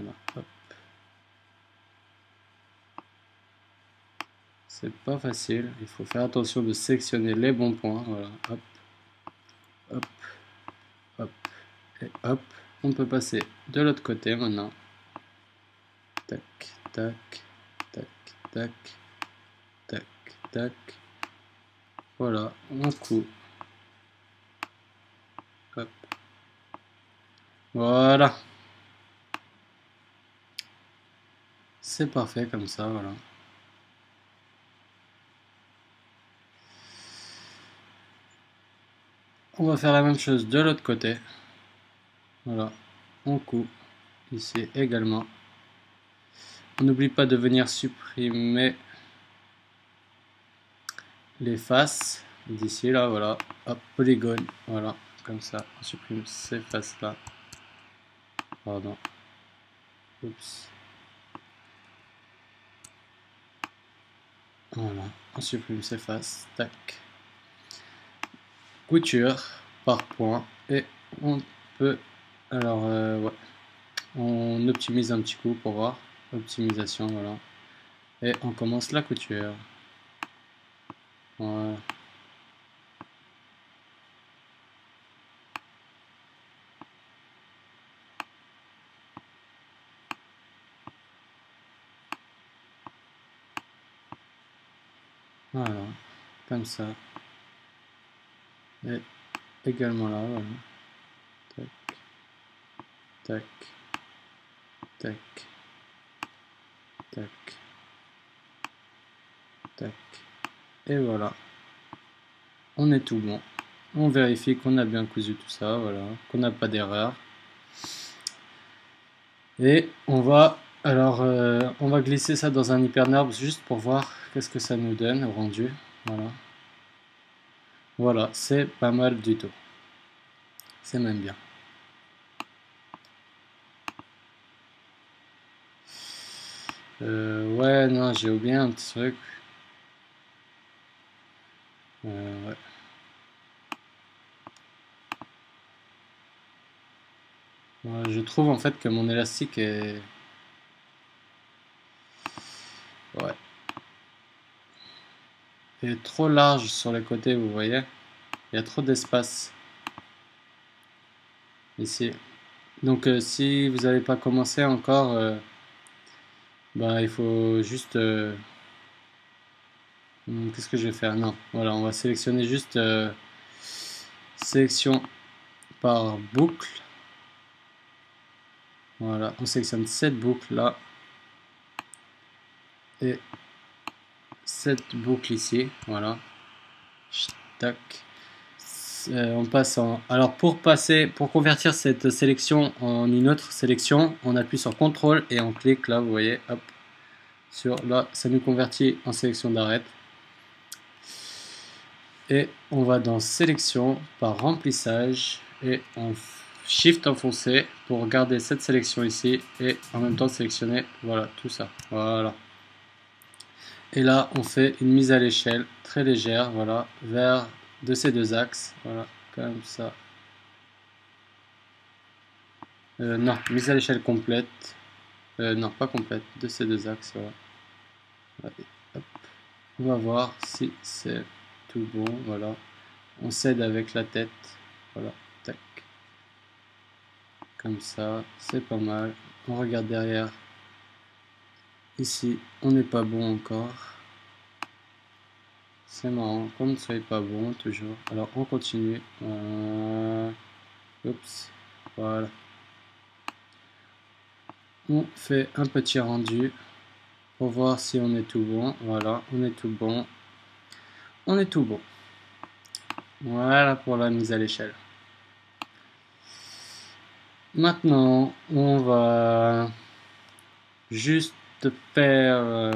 Voilà, hop. C'est pas facile, il faut faire attention de sélectionner les bons points. Voilà, hop, hop, hop, et hop. On peut passer de l'autre côté maintenant. Tac, tac, tac, tac, tac, tac. Voilà, on coud. Hop. Voilà. C'est parfait comme ça, voilà. On va faire la même chose de l'autre côté. Voilà, on coud ici également. On n'oublie pas de venir supprimer les faces d'ici là, voilà. Hop, polygone, voilà, comme ça. On supprime ces faces là. Pardon. Oups. Voilà, on supprime ces faces. Tac. Couture par point et on peut, alors ouais, on optimise un petit coup pour voir. Optimisation, voilà. Et on commence la couture. Voilà. Voilà, comme ça. Et également là, voilà. Tac, tac, tac, tac, tac. Et voilà. On est tout bon. On vérifie qu'on a bien cousu tout ça, voilà, qu'on n'a pas d'erreur. Et on va, alors, on va glisser ça dans un hypernerve juste pour voir qu'est-ce que ça nous donne au rendu. Voilà. Voilà, c'est pas mal du tout. C'est même bien. Ouais, non, j'ai oublié un petit truc. Ouais. Ouais, je trouve en fait que mon élastique est... Ouais. Il est trop large sur les côtés, vous voyez. Il y a trop d'espace ici. Donc si vous n'avez pas commencé encore, bah, il faut juste... qu'est-ce que je vais faire? Non, voilà, on va sélectionner juste sélection par boucle. Voilà, on sélectionne cette boucle là et cette boucle ici. Voilà, tac. On passe en... Alors pour convertir cette sélection en une autre sélection, on appuie sur CTRL et on clique là, vous voyez, hop, sur là, ça nous convertit en sélection d'arête. Et on va dans sélection par remplissage et on shift enfoncé pour garder cette sélection ici et en même temps sélectionner, voilà, tout ça, voilà. Et là on fait une mise à l'échelle très légère, voilà, vers de ces deux axes, voilà, comme ça. Non, mise à l'échelle complète, non pas complète, de ces deux axes, voilà. Allez, hop. On va voir si c'est tout bon, voilà. On cède avec la tête, voilà, tac. Comme ça, c'est pas mal. On regarde derrière. Ici, on n'est pas bon encore. C'est marrant, qu'on ne soit pas bon toujours. Alors, on continue. Oups, voilà. On fait un petit rendu pour voir si on est tout bon. Voilà, on est tout bon. On est tout bon. Voilà pour la mise à l'échelle. Maintenant, on va juste faire...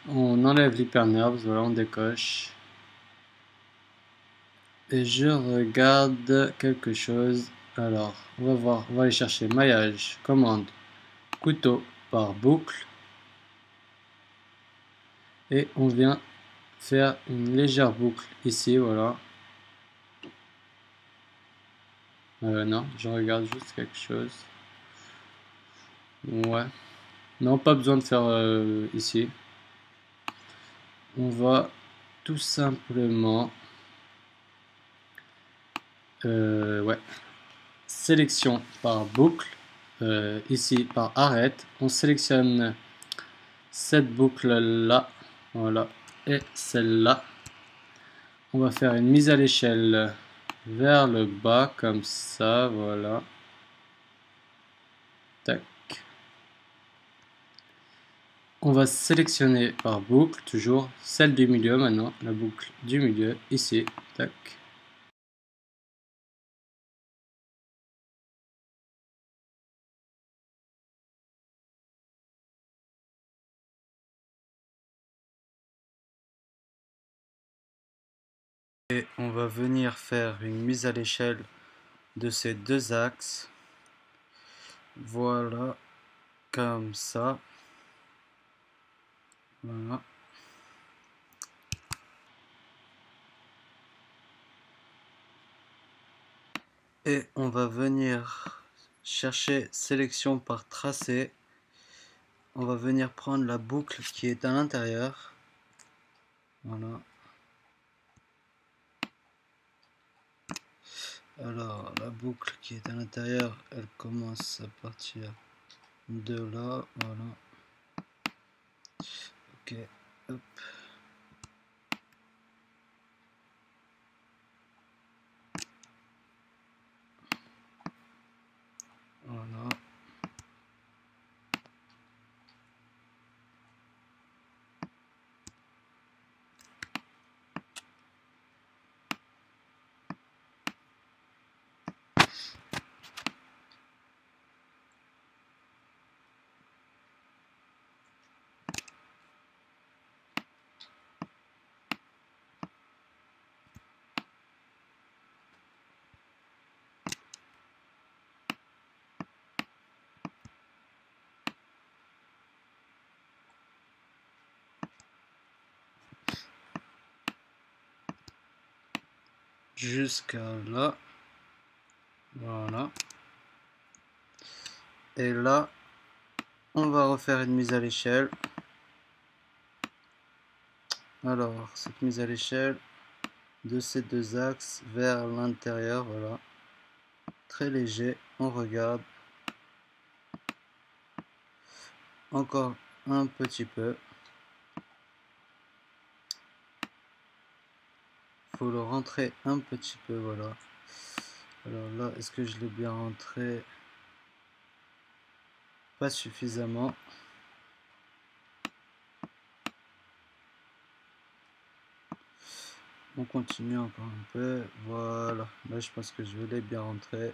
on enlève l'hypernerve, voilà, on décoche. Et je regarde quelque chose. Alors, on va voir, on va aller chercher maillage, commande, couteau par boucle. Et on vient faire une légère boucle ici, voilà. Non, je regarde juste quelque chose. Ouais. Non, pas besoin de faire ici. On va tout simplement... ouais. Sélection par boucle. Ici, par arrête. On sélectionne cette boucle-là. Voilà. Et celle-là. On va faire une mise à l'échelle vers le bas, comme ça. Voilà. Tac. On va sélectionner par boucle, toujours celle du milieu maintenant, la boucle du milieu, ici, tac. Et on va venir faire une mise à l'échelle de ces deux axes. Voilà, comme ça. Voilà. Et on va venir chercher sélection par tracé. On va venir prendre la boucle qui est à l'intérieur. Voilà. Alors, la boucle qui est à l'intérieur, elle commence à partir de là. Voilà. Ok. Hop. Voilà. Jusqu'à là. Voilà. Et là, on va refaire une mise à l'échelle. Alors, cette mise à l'échelle de ces deux axes vers l'intérieur, voilà. Très léger, on regarde. Encore un petit peu. Faut le rentrer un petit peu, voilà. Alors là, est-ce que je l'ai bien rentré? Pas suffisamment. On continue encore un peu. Voilà. Là, je pense que je l'ai bien rentré.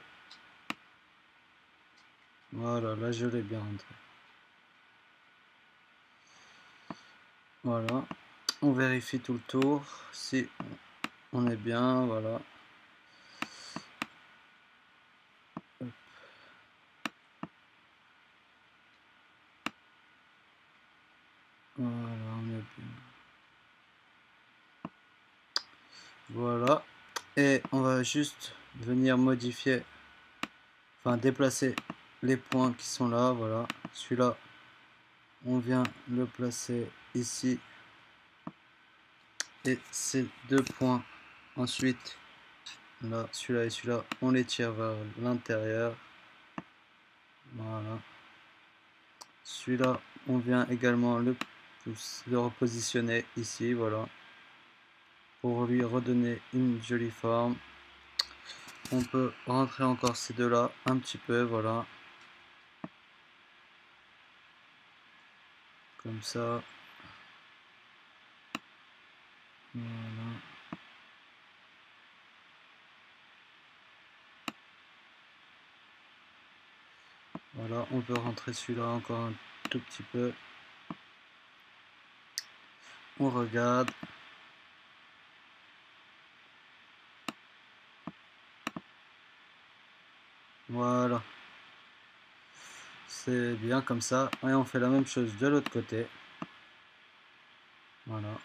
Voilà, là, je l'ai bien rentré. Voilà. On vérifie tout le tour. Si on est bien, voilà. Hop. Voilà, on est bien. Voilà. Et on va juste venir modifier, enfin déplacer les points qui sont là, voilà. Celui-là, on vient le placer ici. Et ces deux points, ensuite, là, celui-là et celui-là, on les tire vers l'intérieur. Voilà. Celui-là, on vient également le repositionner ici, voilà. Pour lui redonner une jolie forme. On peut rentrer encore ces deux-là un petit peu, voilà. Comme ça. Voilà. Voilà, on peut rentrer celui-là encore un tout petit peu. On regarde. Voilà. C'est bien comme ça. Et on fait la même chose de l'autre côté. Voilà.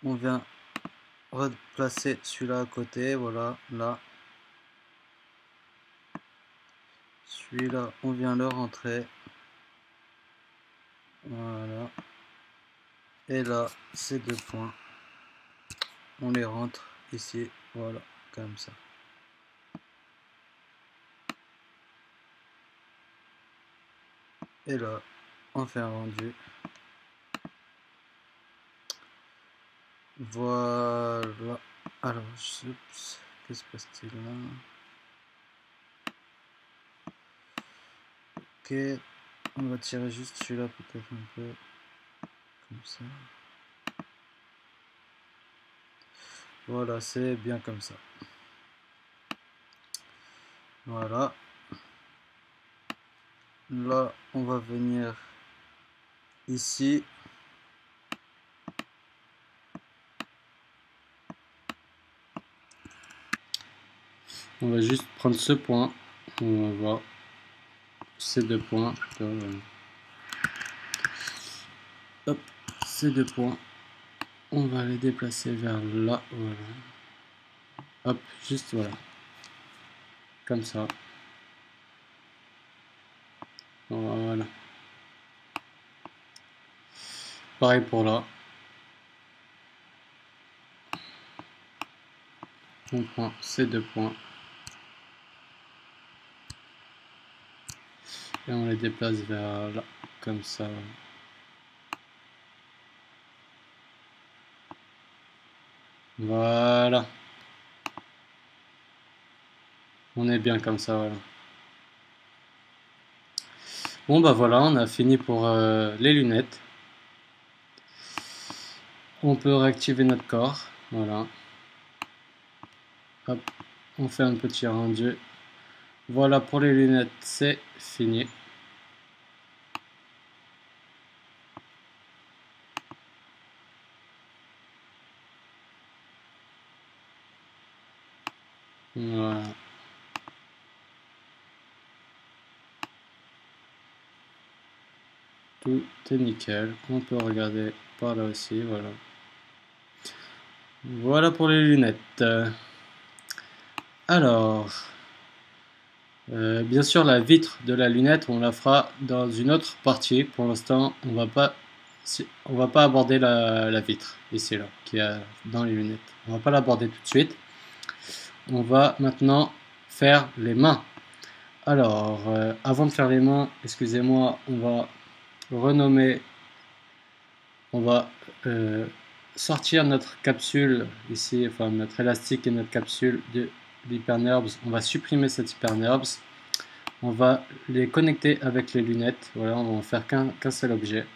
On vient replacer celui-là à côté. Voilà, là. Celui-là, on vient le rentrer. Voilà. Et là, ces 2 points, on les rentre ici. Voilà, comme ça. Et là, on fait un rendu. Voilà. Alors, qu'est-ce qui se passe-t-il là? Ok, on va tirer juste celui-là peut-être un peu comme ça. Voilà, c'est bien comme ça. Voilà. Là, on va venir ici. On va juste prendre ce point. On va voir ces 2 points. Hop, ces 2 points. On va les déplacer vers là. Voilà. Hop, juste voilà. Comme ça. Voilà. Pareil pour là. On prend ces 2 points. Et on les déplace vers là. Comme ça. Voilà. On est bien comme ça, voilà. Bon bah voilà, on a fini pour les lunettes. On peut réactiver notre corps, voilà. Hop, on fait un petit rendu. Voilà pour les lunettes, c'est fini. Voilà. Tout est nickel. On peut regarder par là aussi, voilà. Voilà pour les lunettes. Alors, bien sûr, la vitre de la lunette, on la fera dans une autre partie. Pour l'instant, on va pas aborder la vitre ici là, qui est dans les lunettes. On va pas l'aborder tout de suite. On va maintenant faire les mains. Alors, avant de faire les mains, excusez-moi, on va renommer, on va sortir notre capsule ici, enfin notre élastique et notre capsule de l'hyperNURBS. On va supprimer cette hyperNURBS. On va les connecter avec les lunettes. Voilà, on va en faire qu'un seul objet.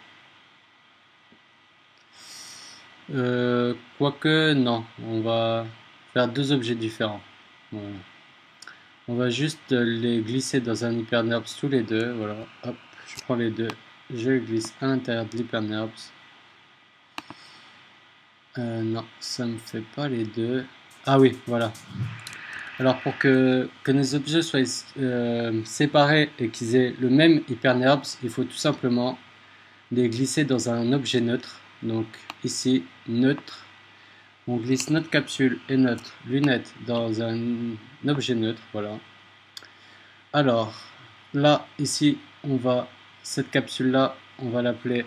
Quoique, non, on va faire 2 objets différents. Voilà. On va juste les glisser dans un hyperNURBS tous les deux. Voilà, hop, je prends les deux, je les glisse à l'intérieur de l'hyperNURBS. Non, ça ne fait pas les deux. Ah oui, voilà. Alors pour que nos objets soient séparés et qu'ils aient le même hyperNURBS, il faut tout simplement les glisser dans un objet neutre. Donc ici, neutre. On glisse notre capsule et notre lunette dans un objet neutre. Voilà. Alors, là, ici, cette capsule-là, on va l'appeler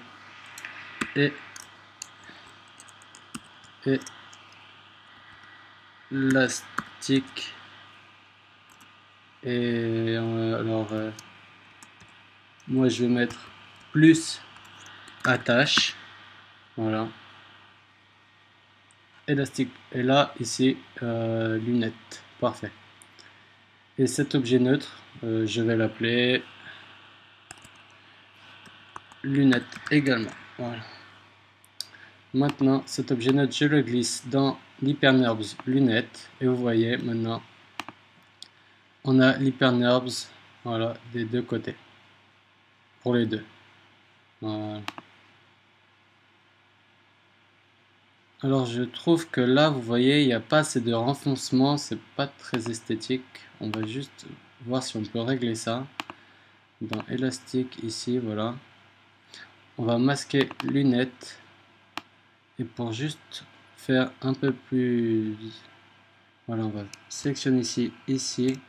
élastique. Et alors, moi, je vais mettre plus attache. Voilà. Élastique. Et là, ici, lunette. Parfait. Et cet objet neutre, je vais l'appeler lunette également. Voilà. Maintenant, cet objet neutre, je le glisse dans l'hyperNURBS lunette. Et vous voyez, maintenant, on a l'hyperNURBS, voilà, des deux côtés. Pour les deux. Voilà. Alors je trouve que là, vous voyez, il n'y a pas assez de renfoncement, c'est pas très esthétique. On va juste voir si on peut régler ça. Dans élastique, ici, voilà. On va masquer lunettes. Et pour juste faire un peu plus... Voilà, on va sélectionner ici, ici.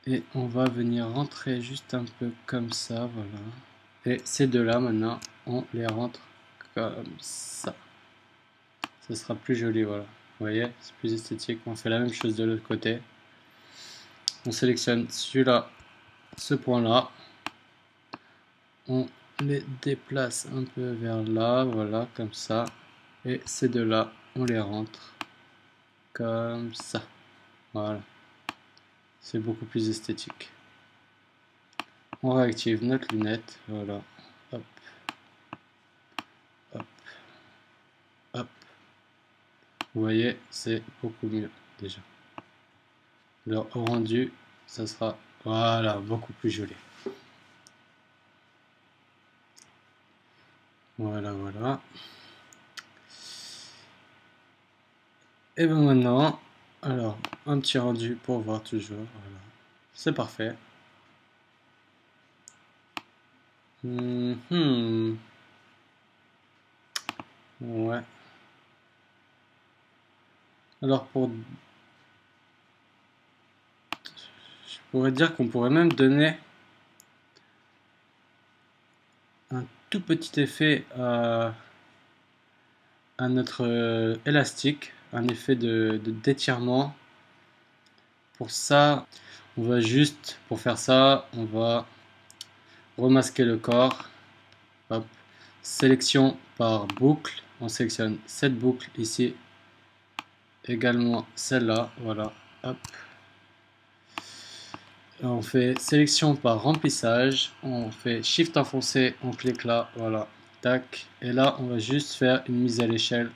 Et on va venir rentrer juste un peu comme ça, voilà. Et ces deux-là, maintenant, on les rentre comme ça. Ça sera plus joli, voilà. Vous voyez, c'est plus esthétique. On fait la même chose de l'autre côté. On sélectionne celui-là, ce point-là. On les déplace un peu vers là, voilà, comme ça. Et ces deux-là, on les rentre comme ça. Voilà. C'est beaucoup plus esthétique. On réactive notre lunette, voilà. Hop, hop, hop. Vous voyez, c'est beaucoup mieux déjà. Le rendu, ça sera, voilà, beaucoup plus joli. Voilà, voilà. Et bien maintenant, alors, un petit rendu pour voir toujours. Voilà. C'est parfait. Ouais. Alors je pourrais dire qu'on pourrait même donner un tout petit effet à notre élastique, un effet de d'étirement. Pour ça, on va juste, pour faire ça, on va remasquer le corps. Hop. Sélection par boucle, on sélectionne cette boucle ici, également celle-là, voilà, hop. On fait sélection par remplissage, on fait shift enfoncé, on clique là, voilà, tac, et là on va juste faire une mise à l'échelle,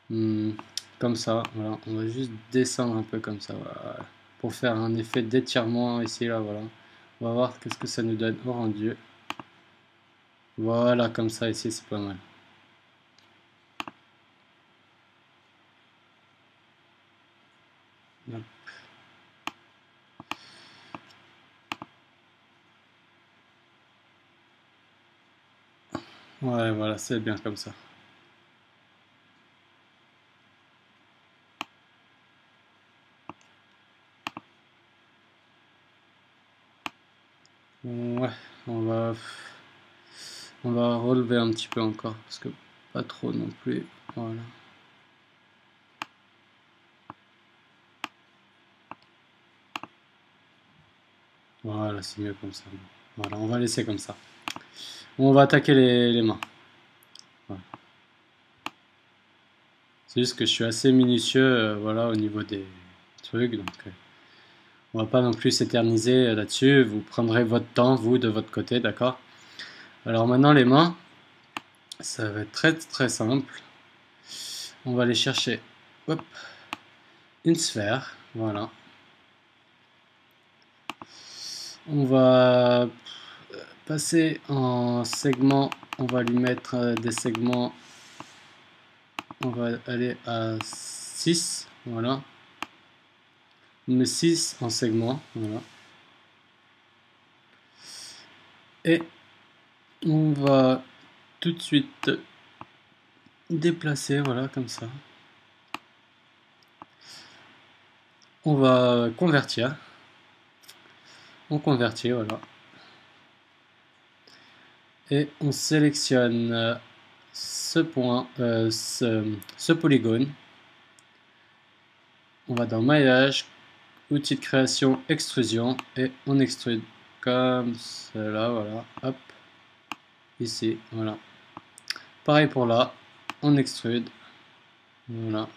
comme ça, voilà, on va juste descendre un peu comme ça, voilà, pour faire un effet d'étirement ici, là, voilà. On va voir qu'est-ce que ça nous donne au rendu. Voilà, comme ça ici, c'est pas mal. Hop. Ouais, voilà, c'est bien comme ça. Ouais, on va relever un petit peu encore, parce que pas trop non plus. Voilà. Voilà, c'est mieux comme ça. Voilà, on va laisser comme ça. On va attaquer les mains. Voilà. C'est juste que je suis assez minutieux, voilà, au niveau des trucs, donc on va pas non plus s'éterniser là-dessus. Vous prendrez votre temps, vous, de votre côté, d'accord? Alors maintenant, les mains, ça va être très très simple. On va aller chercher, hop, une sphère, voilà. On va passer en segments, on va lui mettre des segments, on va aller à 6, voilà. On met 6 en segments, voilà. Et on va tout de suite déplacer, voilà, comme ça. On va convertir. On convertit, voilà. Et on sélectionne ce point, ce polygone. On va dans maillage, outil de création, extrusion, et on extrude comme cela, voilà, hop, ici, voilà. Pareil pour là, on extrude, voilà.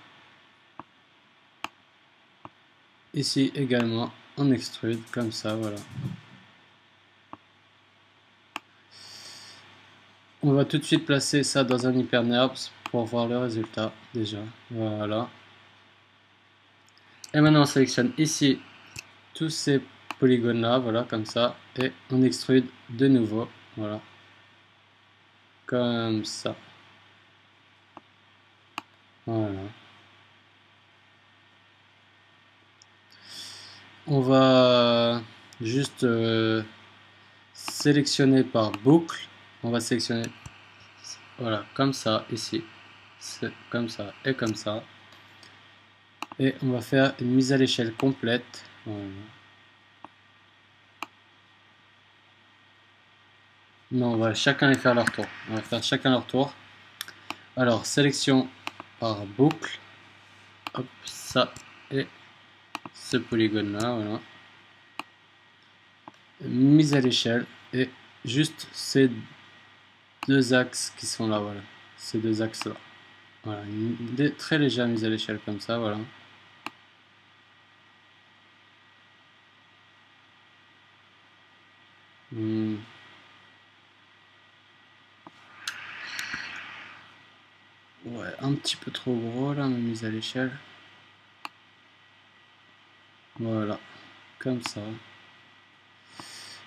Ici également, on extrude comme ça, voilà. On va tout de suite placer ça dans un HyperNerbs pour voir le résultat déjà, voilà. Et maintenant on sélectionne ici tous ces polygones là, voilà, comme ça, et on extrude de nouveau, voilà, comme ça, voilà. On va juste sélectionner par boucle, on va sélectionner, voilà, comme ça, ici, c'est comme ça, et comme ça, et on va faire une mise à l'échelle complète, voilà. Non, on va chacun les faire leur tour. On va faire chacun leur tour. Alors, sélection par boucle. Hop, ça et ce polygone là, voilà. Mise à l'échelle et juste ces deux axes qui sont là, voilà. Ces deux axes là. Voilà, une très légère mise à l'échelle comme ça, voilà. Ouais, un petit peu trop gros là, ma mise à l'échelle. Voilà, comme ça.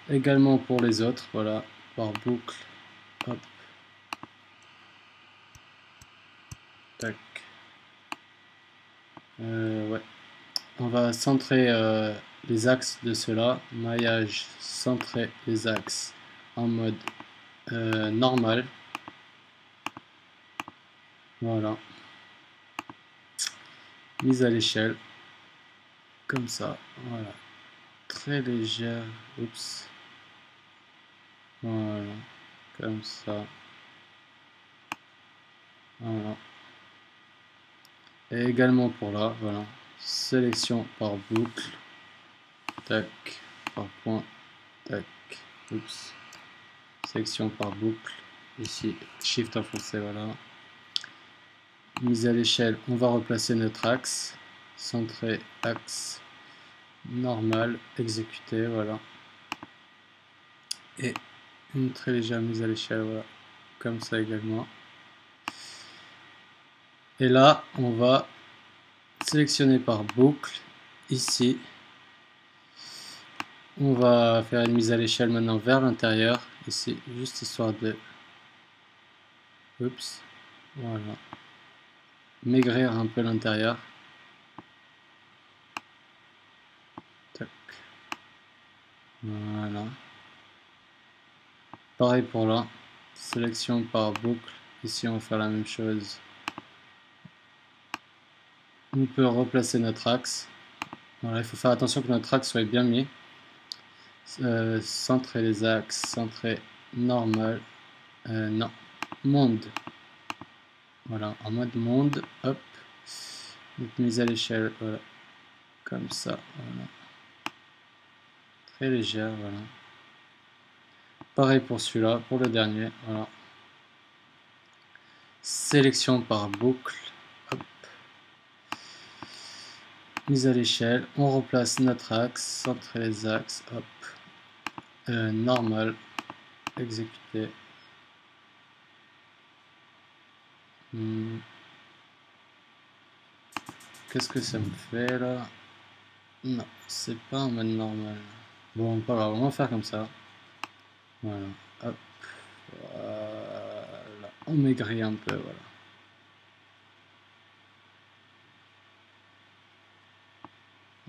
Également pour les autres, voilà, par boucle. Hop. Tac. Ouais. On va centrer les axes de cela. Maillage, centrer les axes en mode normal. Voilà. Mise à l'échelle. Comme ça. Voilà. Très légère. Oups. Voilà. Comme ça. Voilà. Et également pour là. Voilà. Sélection par boucle. Tac. Par point. Tac. Oups. Sélection par boucle. Ici. Shift enfoncé. Voilà. Mise à l'échelle, on va replacer notre axe, centrer axe, normal, exécuter, voilà. Et une très légère mise à l'échelle, voilà, comme ça également. Et là, on va sélectionner par boucle, ici. On va faire une mise à l'échelle maintenant vers l'intérieur, ici, juste histoire de... Oups, voilà. Maigrir un peu l'intérieur. Tac. Voilà. Pareil pour là. Sélection par boucle. Ici, on va faire la même chose. On peut replacer notre axe. Voilà, il faut faire attention que notre axe soit bien mis. Centrer les axes. Centrer normal. Non. Monde. Voilà, en mode monde. Hop. Donc, mise à l'échelle. Voilà. Comme ça. Voilà. Très légère. Voilà. Pareil pour celui-là. Pour le dernier. Voilà. Sélection par boucle. Hop. Mise à l'échelle. On replace notre axe. Centrer les axes. Hop. Normal. Exécuter. Qu'est-ce que ça me fait là? Non, c'est pas en mode normal. Bon, pas grave, on va faire comme ça. Voilà, hop, voilà. On maigrit un peu, voilà.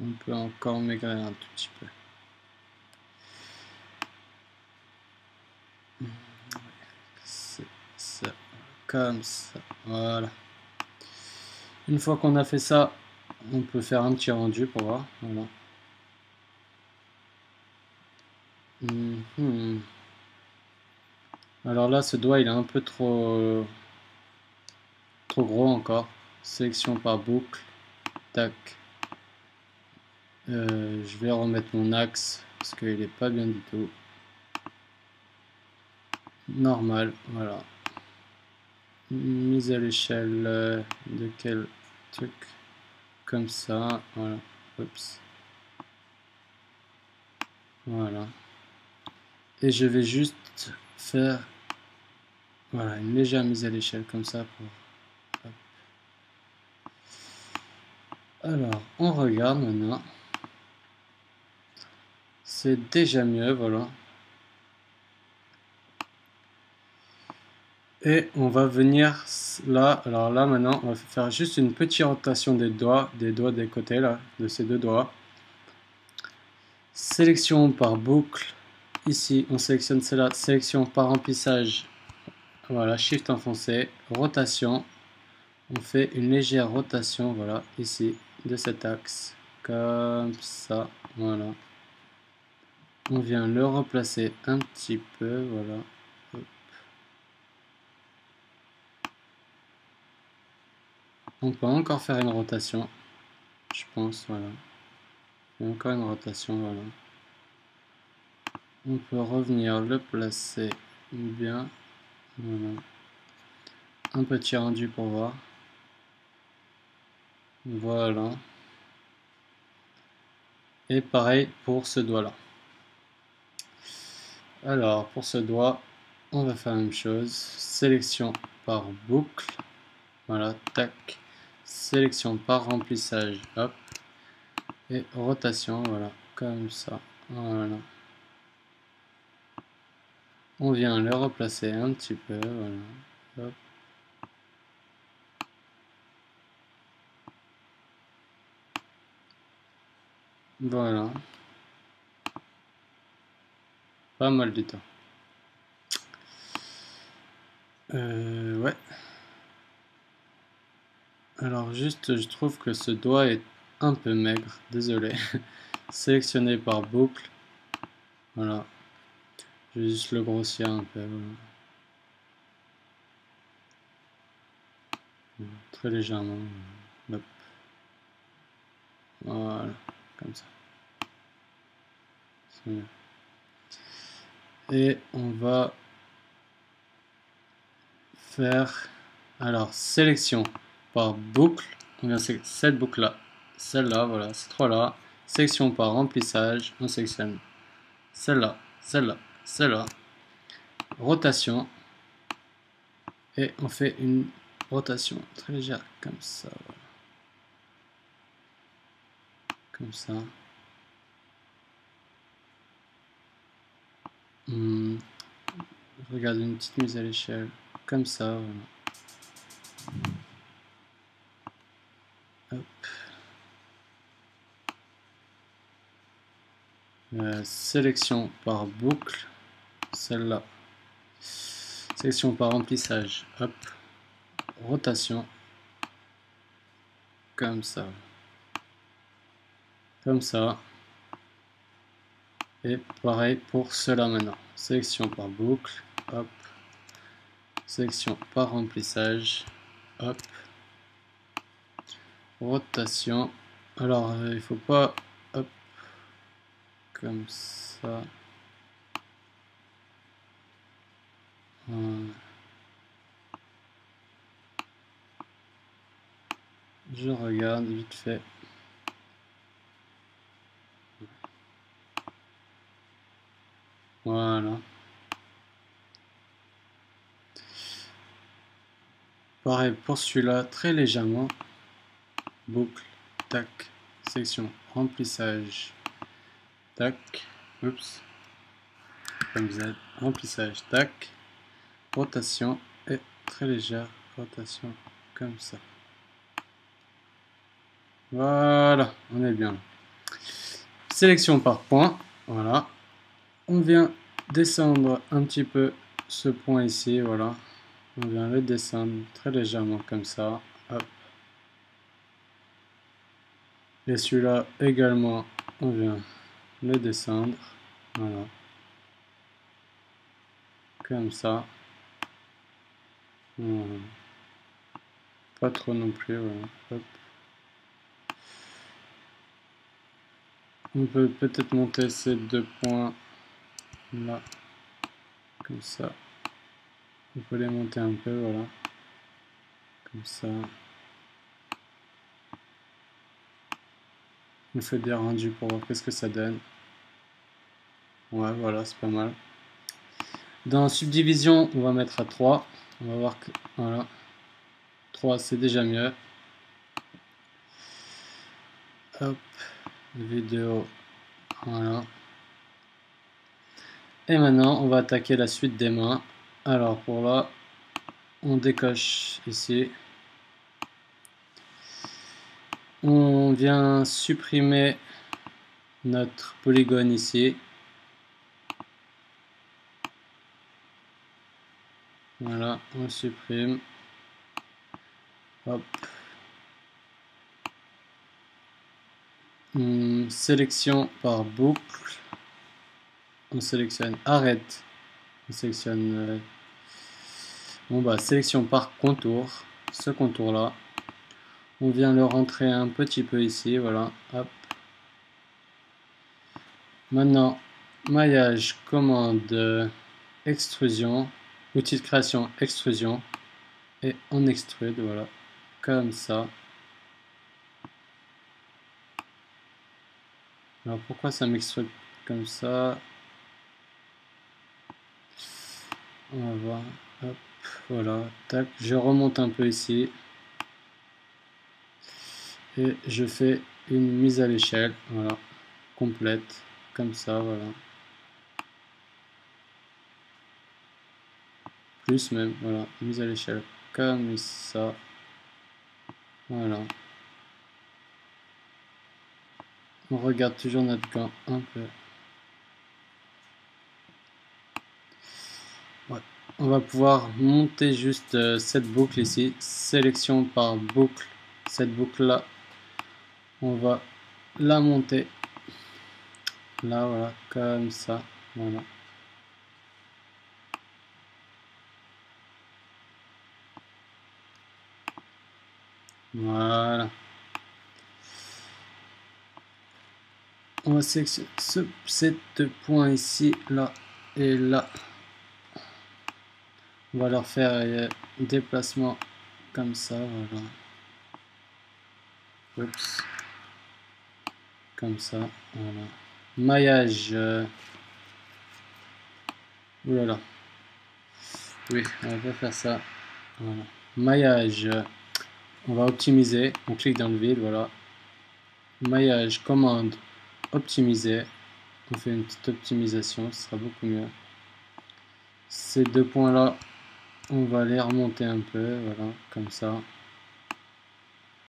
On peut encore maigrir un tout petit peu. C'est ça, comme ça, voilà. Une fois qu'on a fait ça, on peut faire un petit rendu pour voir, voilà. Alors là, ce doigt, il est un peu trop gros encore. Sélection par boucle, tac. Je vais remettre mon axe parce qu'il n'est pas bien du tout. Normal, voilà. Mise à l'échelle de quel truc? Comme ça, voilà. Oups. Voilà. Et je vais juste faire voilà, une légère mise à l'échelle comme ça pour... Hop. Alors, on regarde maintenant. C'est déjà mieux, voilà. Et on va venir là, alors là maintenant, on va faire juste une petite rotation des doigts des côtés là, de ces deux doigts. Sélection par boucle, ici on sélectionne cela, sélection par remplissage, voilà, shift enfoncé, rotation, on fait une légère rotation, voilà, ici, de cet axe, comme ça, voilà. On vient le replacer un petit peu, voilà. On peut encore faire une rotation, je pense, voilà. Et encore une rotation, voilà. On peut revenir le placer bien, voilà. Un petit rendu pour voir. Voilà. Et pareil pour ce doigt là. Alors pour ce doigt, on va faire la même chose. Sélection par boucle. Voilà, tac. Sélection par remplissage, hop. Et rotation, voilà, comme ça. Voilà. On vient le replacer un petit peu, voilà. Hop. Voilà. Pas mal du temps. Ouais. Alors juste, je trouve que ce doigt est un peu maigre, désolé. Sélectionner par boucle. Voilà. Je vais juste le grossir un peu. Voilà. Très légèrement. Hop. Voilà. Comme ça. C'est mieux. Et on va faire alors sélection par boucle. On vient cette boucle là, celle-là, voilà, ces trois là. Sélection par remplissage, on sélectionne celle-là, celle-là, celle-là. Rotation et on fait une rotation très légère comme ça, voilà. Comme ça. Je regarde une petite mise à l'échelle comme ça, voilà. Sélection par boucle, celle-là. Sélection par remplissage, hop. Rotation, comme ça. Comme ça. Et pareil pour cela maintenant. Sélection par boucle, hop. Sélection par remplissage, hop. Rotation. Alors, il faut pas, hop, comme ça. Je regarde vite fait. Voilà. Pareil pour celui-là, très légèrement. Boucle, tac. Section remplissage, tac. Oups. Comme Z. Remplissage, tac. Rotation et très légère rotation comme ça. Voilà, on est bien. Sélection par point, voilà. On vient descendre un petit peu ce point ici, voilà. On vient le descendre très légèrement comme ça. Hop. Et celui-là également, on vient le descendre, voilà. Comme ça. Voilà. Pas trop non plus, voilà. Hop. On peut peut-être monter ces deux points là, comme ça. On peut les monter un peu, voilà. Comme ça. On fait des rendus pour voir qu'est-ce que ça donne. Ouais, voilà, c'est pas mal. Dans subdivision, on va mettre à 3. On va voir que, voilà. 3, c'est déjà mieux. Hop. Vidéo. Voilà. Et maintenant, on va attaquer la suite des mains. Alors, pour là, on décoche ici. On vient supprimer notre polygone ici. Voilà, on supprime. Hop. Sélection par boucle. On sélectionne arrête. On sélectionne bon bah sélection par contour. Ce contour là. On vient le rentrer un petit peu ici, voilà, hop. Maintenant, maillage, commande, extrusion, outil de création, extrusion, et on extrude, voilà, comme ça. Alors pourquoi ça m'extrude comme ça? On va voir, hop, voilà, tac, je remonte un peu ici. Et je fais une mise à l'échelle, voilà, complète, comme ça, voilà. Plus même, voilà, mise à l'échelle, comme ça, voilà. On regarde toujours notre gant un peu. Ouais. On va pouvoir monter juste cette boucle ici, sélection par boucle, cette boucle là, on va la monter, là, voilà, comme ça, voilà. Voilà. On va sélectionner ces deux points ici, là et là. On va leur faire un déplacement comme ça, voilà. Oups. Comme ça, voilà. Maillage. Oulala. Oui, on va pas faire ça. Voilà. Maillage. On va optimiser. On clique dans le vide, voilà. Maillage, commande, optimiser. On fait une petite optimisation, ce sera beaucoup mieux. Ces deux points-là, on va les remonter un peu, voilà, comme ça.